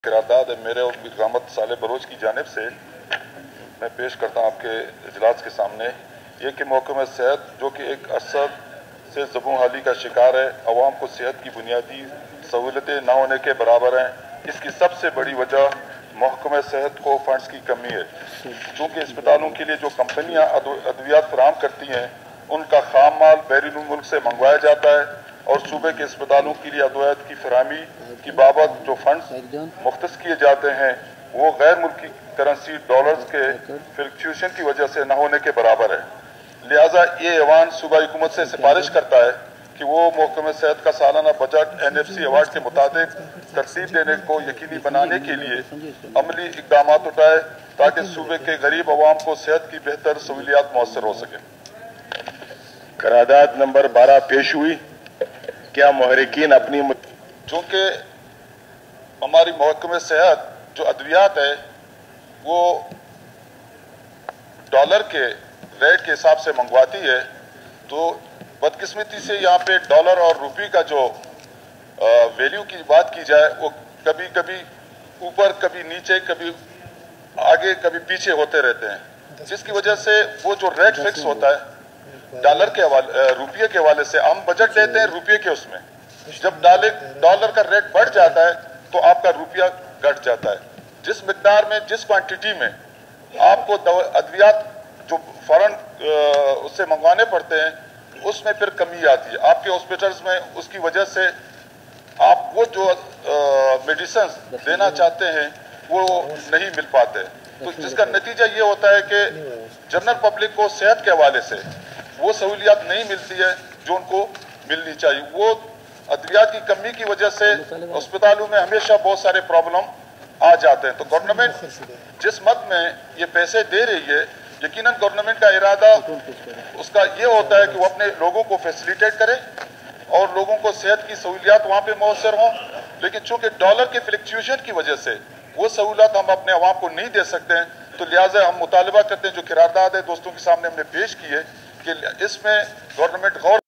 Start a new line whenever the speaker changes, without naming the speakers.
करारदाद मेरे और मीर साले बलोच की जानिब से मैं पेश करता हूँ आपके इजलास के सामने ये कि महकमा सेहत जो कि एक असर से ज़बूं हाली का शिकार है, अवाम को सेहत की बुनियादी सहूलतें न होने के बराबर हैं। इसकी सबसे बड़ी वजह महकमा सेहत को फंड्स की कमी है, क्योंकि अस्पतालों के लिए जो कंपनियां अद्वियात फराहम करती हैं उनका खाम माल बैरून मुल्क से मंगवाया जाता है और सूबे के अस्पतालों के लिए अद्वियात की फराहमी की बाबत जो फंड्स मुख्तस किए जाते हैं वो गैर मुल्की करेंसी डॉलर्स के फ्लक्चुएशन की वजह से न होने के बराबर है। लिहाजा ये ऐवान सूबाई हुकूमत से सिफारिश करता है कि वो महकमा सेहत का सालाना बजट NFC अवार्ड के मुताबिक तरतीब देने को यकीनी बनाने के लिए अमली इकदाम उठाए ताकि सूबे के गरीब अवाम को सेहत की बेहतर सहूलियात मुयसर हो सके।
करारदाद नंबर 12 पेश हुई। क्या मुहर्रिकीन अपनी
चूँकि हमारी महकमा सेहत जो अद्वियात है वो डॉलर के रेट के हिसाब से मंगवाती है, तो बदकिस्मती से यहाँ पे डॉलर और रुपये का जो वैल्यू की बात की जाए वो कभी कभी ऊपर कभी नीचे कभी आगे कभी पीछे होते रहते हैं, जिसकी वजह से वो जो रेट फिक्स होता है डॉलर के हवाले रुपये के हवाले से हम बजट लेते हैं रुपये के, उसमें जब डॉलर का रेट बढ़ जाता है तो आपका रुपया घट जाता है। जिस मिकदार में जिस क्वांटिटी में आपको अद्वियात जो फौरन उससे मंगवाने पड़ते हैं उसमें फिर कमी आती है आपके हॉस्पिटल्स में, उसकी वजह से आप वो जो मेडिसिन देना चाहते हैं वो नहीं मिल पाते, तो जिसका नतीजा ये होता है कि जनरल पब्लिक को सेहत के हवाले से वो सहूलियात नहीं मिलती है जो उनको मिलनी चाहिए। वो अद्वियात की कमी की वजह से अस्पतालों में हमेशा बहुत सारे प्रॉब्लम आ जाते हैं। तो गवर्नमेंट जिस मद में ये पैसे दे रही है, यकीनन गवर्नमेंट का इरादा उसका ये होता है कि वो अपने लोगों को फैसिलिटेट करे और लोगों को सेहत की सहूलियात वहाँ पे मौसर हों, लेकिन चूंकि डॉलर के फ्लक्चुएशन की वजह से वो सहूलियात हम अपने अवाम को नहीं दे सकते हैं, तो लिहाजा हम मुतालबा करते हैं जो करारदाद है दोस्तों के सामने हमने पेश की है कि इसमें गवर्नमेंट गौर